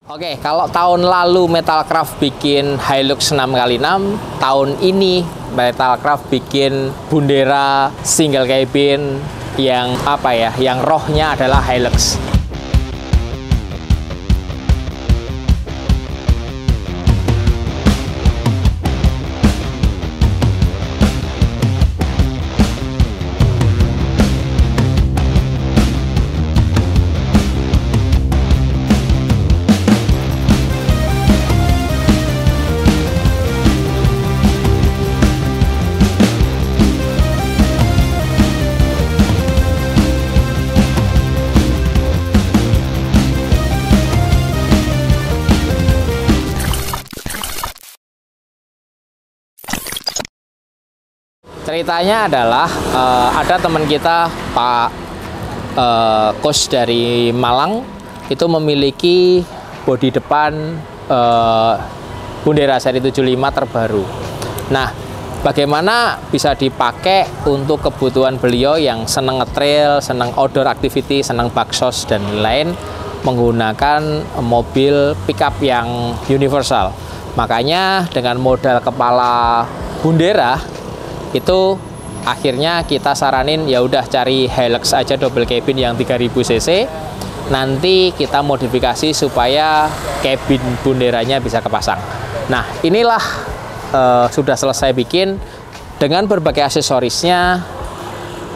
Oke, kalau tahun lalu Metalcraft bikin Hilux 6x6, tahun ini Metalcraft bikin Bundera single cabin yang yang rohnya adalah Hilux. Ceritanya adalah ada teman kita Pak Coach dari Malang itu memiliki bodi depan Bundera seri 75 terbaru. Nah, bagaimana bisa dipakai untuk kebutuhan beliau yang senang nge-trail, senang outdoor activity, senang baksos dan lain menggunakan mobil pickup yang universal. Makanya dengan modal kepala Bundera itu akhirnya kita saranin ya udah cari Hilux aja double cabin yang 3000 cc. Nanti kita modifikasi supaya cabin Bunderanya bisa kepasang. Nah, inilah sudah selesai bikin dengan berbagai aksesorisnya.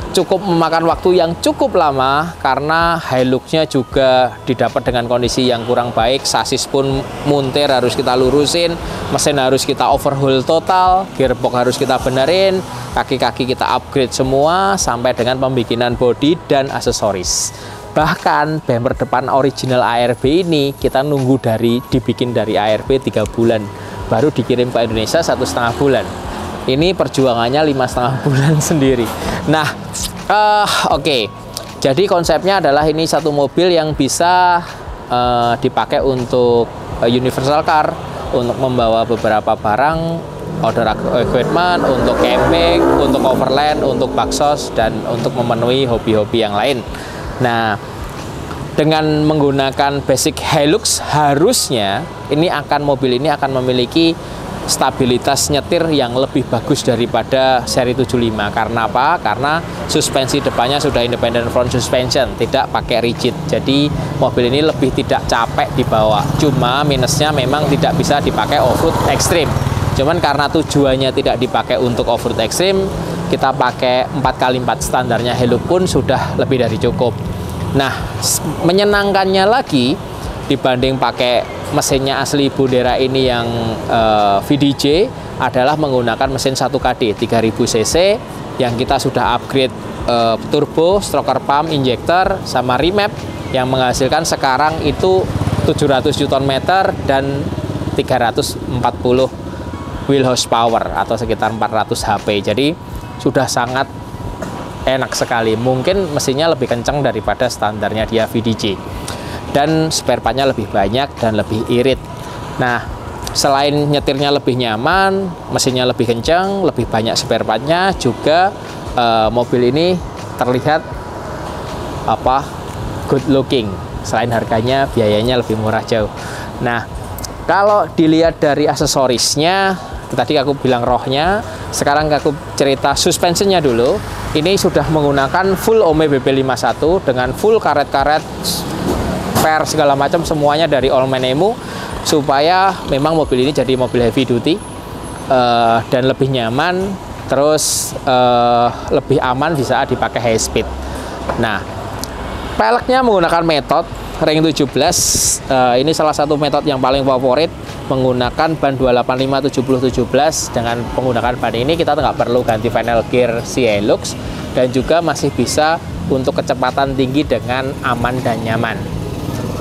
Cukup memakan waktu yang cukup lama karena Hiluxnya juga didapat dengan kondisi yang kurang baik. Sasis pun muntir, harus kita lurusin, mesin harus kita overhaul total, gearbox harus kita benerin, kaki-kaki kita upgrade semua sampai dengan pembikinan bodi dan aksesoris. Bahkan bumper depan original ARB ini kita nunggu dibikin dari ARB 3 bulan, baru dikirim ke Indonesia 1,5 bulan. Ini perjuangannya 5,5 bulan sendiri. Nah, oke. Jadi konsepnya adalah ini satu mobil yang bisa dipakai untuk universal car, untuk membawa beberapa barang, outdoor equipment, untuk camping, untuk overland, untuk baksos, dan untuk memenuhi hobi-hobi yang lain. Nah, dengan menggunakan basic Hilux harusnya mobil ini akan memiliki stabilitas nyetir yang lebih bagus daripada seri 75. Karena apa? Karena suspensi depannya sudah independent front suspension, tidak pakai rigid. Jadi mobil ini lebih tidak capek dibawa. Cuma minusnya memang tidak bisa dipakai off-road ekstrim. Cuman karena tujuannya tidak dipakai untuk off-road ekstrim, kita pakai 4x4 standarnya Hilux pun sudah lebih dari cukup. Nah, menyenangkannya lagi dibanding pakai mesinnya asli Bundera ini yang VDJ adalah menggunakan mesin 1KD 3000 cc yang kita sudah upgrade turbo, stroker pump, injektor, sama remap yang menghasilkan sekarang itu 700 Nm dan 340 wheel horsepower atau sekitar 400 HP. Jadi sudah sangat enak sekali. Mungkin mesinnya lebih kencang daripada standarnya dia VDJ. Dan spare partnya lebih banyak dan lebih irit. Nah, selain nyetirnya lebih nyaman, mesinnya lebih kencang, lebih banyak spare partnya, juga mobil ini terlihat good looking. Selain harganya, biayanya lebih murah jauh. Nah, kalau dilihat dari aksesorisnya, tadi aku bilang rohnya, sekarang aku cerita suspensinya dulu. Ini sudah menggunakan full OME BB51 dengan full karet-karet, spare segala macam, semuanya dari Allman Emu, supaya memang mobil ini jadi mobil heavy duty dan lebih nyaman, terus lebih aman bisa dipakai high speed. Nah, peleknya menggunakan metode ring 17. Ini salah satu metode yang paling favorit, menggunakan ban 285/70/17. Dengan menggunakan ban ini kita nggak perlu ganti final gear si Hilux, dan juga masih bisa untuk kecepatan tinggi dengan aman dan nyaman.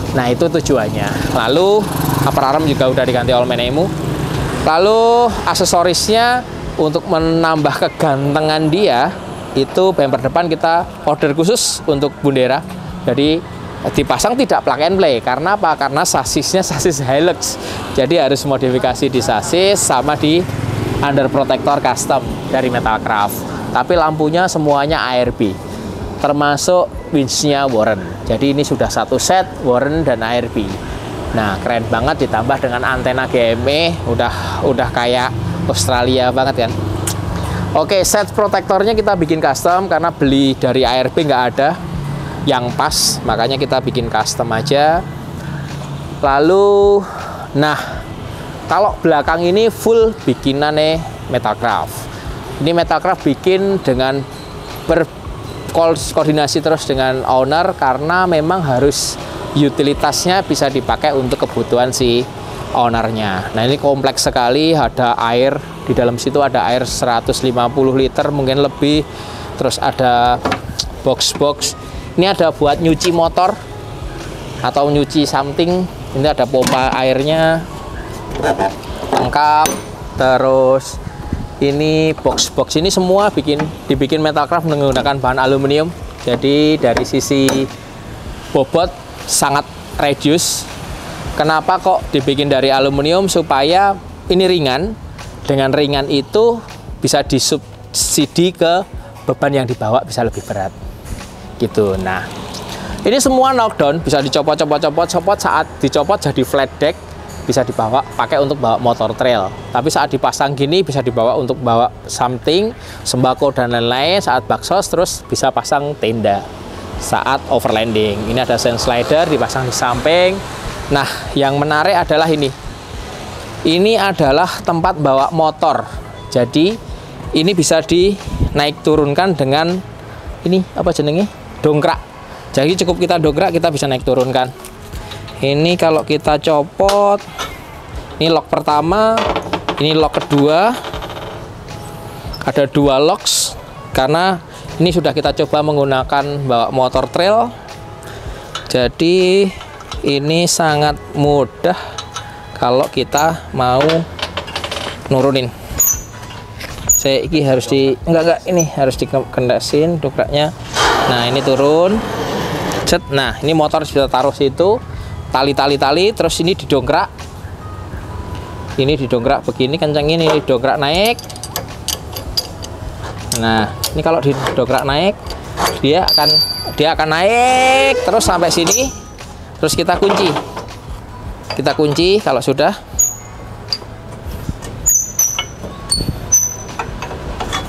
Nah, itu tujuannya. Lalu upper arm juga udah diganti Allman Emu. Lalu aksesorisnya untuk menambah kegantengan dia, itu bumper depan kita order khusus untuk Bundera. Jadi dipasang tidak plug and play. Karena apa? Karena sasisnya sasis Hilux. Jadi harus modifikasi di sasis sama di under protector custom dari Metalcraft. Tapi lampunya semuanya ARB. termasuk winch-nya Warren. Jadi ini sudah satu set Warren dan ARB. Nah, keren banget ditambah dengan antena GME, udah kayak Australia banget kan. Oke, set protektornya kita bikin custom karena beli dari ARB nggak ada yang pas, makanya kita bikin custom aja. Lalu, nah, kalau belakang ini full bikinannya Metalcraft. Ini Metalcraft bikin dengan berkoordinasi terus dengan owner karena memang harus utilitasnya bisa dipakai untuk kebutuhan si ownernya. Nah, ini kompleks sekali, ada air di dalam situ, ada air 150 liter mungkin lebih, terus ada box-box. Ini ada buat nyuci motor atau nyuci something. Ini ada pompa airnya lengkap. Terus ini box-box ini semua dibikin Metalcraft menggunakan bahan aluminium. Jadi dari sisi bobot sangat reduce. Kenapa kok dibikin dari aluminium? Supaya ini ringan. Dengan ringan itu bisa disubsidi ke beban yang dibawa bisa lebih berat. Gitu. Nah, ini semua knockdown, bisa dicopot saat dicopot jadi flat deck, bisa dibawa pakai untuk bawa motor trail. Tapi saat dipasang gini bisa dibawa untuk bawa something, sembako dan lain-lain. Saat baksos terus bisa pasang tenda saat overlanding. Ini ada sand slider dipasang di samping. Nah, yang menarik adalah ini. Ini adalah tempat bawa motor. Jadi ini bisa dinaik turunkan dengan ini apa jenenge? Dongkrak. Jadi cukup kita dongkrak kita bisa naik turunkan. Ini kalau kita copot, ini lock pertama, ini lock kedua. Ada 2 locks karena ini sudah kita coba menggunakan bawa motor trail. Jadi ini sangat mudah kalau kita mau nurunin. Ini harus ini harus dikendasin dongkraknya. Nah, ini turun. Cet. Nah, ini motor sudah taruh situ. Tali, terus ini didongkrak. Ini didongkrak begini kencang, ini didongkrak naik. Nah, ini kalau didongkrak naik, dia akan naik terus sampai sini. Terus kita kunci. Kalau sudah.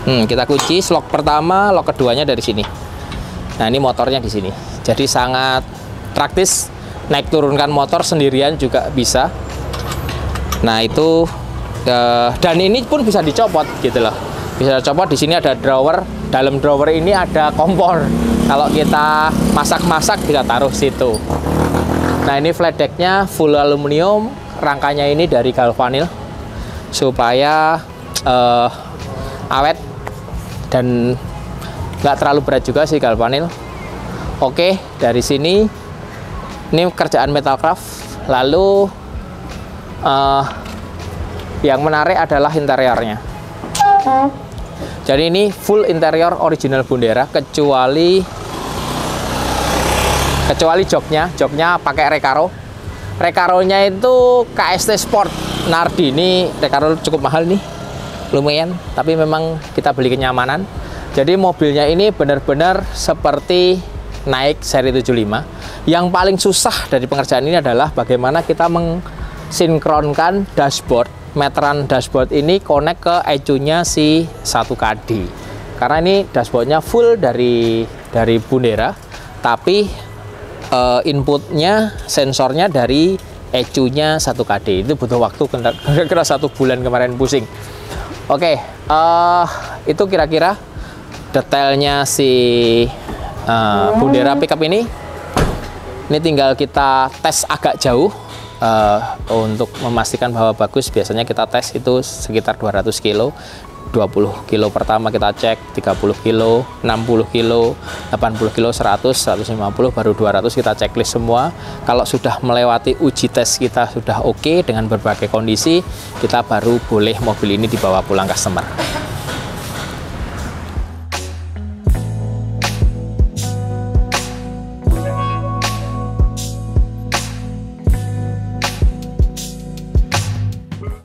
Kita kunci lock pertama, lock keduanya dari sini. Nah, ini motornya di sini. Jadi sangat praktis, naik turunkan motor sendirian juga bisa. Nah, itu dan ini pun bisa dicopot gitu loh. Bisa dicopot. Di sini ada drawer. Dalam drawer ini ada kompor. Kalau kita masak-masak bisa taruh situ. Nah, ini flat decknya full aluminium. Rangkanya ini dari galvanil supaya awet dan nggak terlalu berat juga sih galvanil. Oke, dari sini ini kerjaan Metalcraft. Lalu yang menarik adalah interiornya. Jadi ini full interior original Bundera kecuali joknya pakai Recaro. Recaronya itu KST Sport Nardi. Ini Recaro cukup mahal nih, lumayan, tapi memang kita beli kenyamanan. Jadi mobilnya ini benar-benar seperti naik seri 75. Yang paling susah dari pengerjaan ini adalah bagaimana kita mensinkronkan dashboard. Meteran dashboard ini connect ke ECU-nya si 1KD. Karena ini dashboardnya full dari Bundera, tapi inputnya sensornya dari ECU-nya 1KD. Itu butuh waktu kira-kira 1 bulan kemarin pusing. Oke, itu kira-kira detailnya si Bundera pickup ini. Ini tinggal kita tes agak jauh untuk memastikan bahwa bagus. Biasanya kita tes itu sekitar 200 kilo. 20 kilo pertama kita cek, 30 kilo, 60 kilo, 80 kilo, 100, 150, baru 200 kita checklist semua. Kalau sudah melewati uji tes kita sudah oke dengan berbagai kondisi, kita baru boleh mobil ini dibawa pulang customer.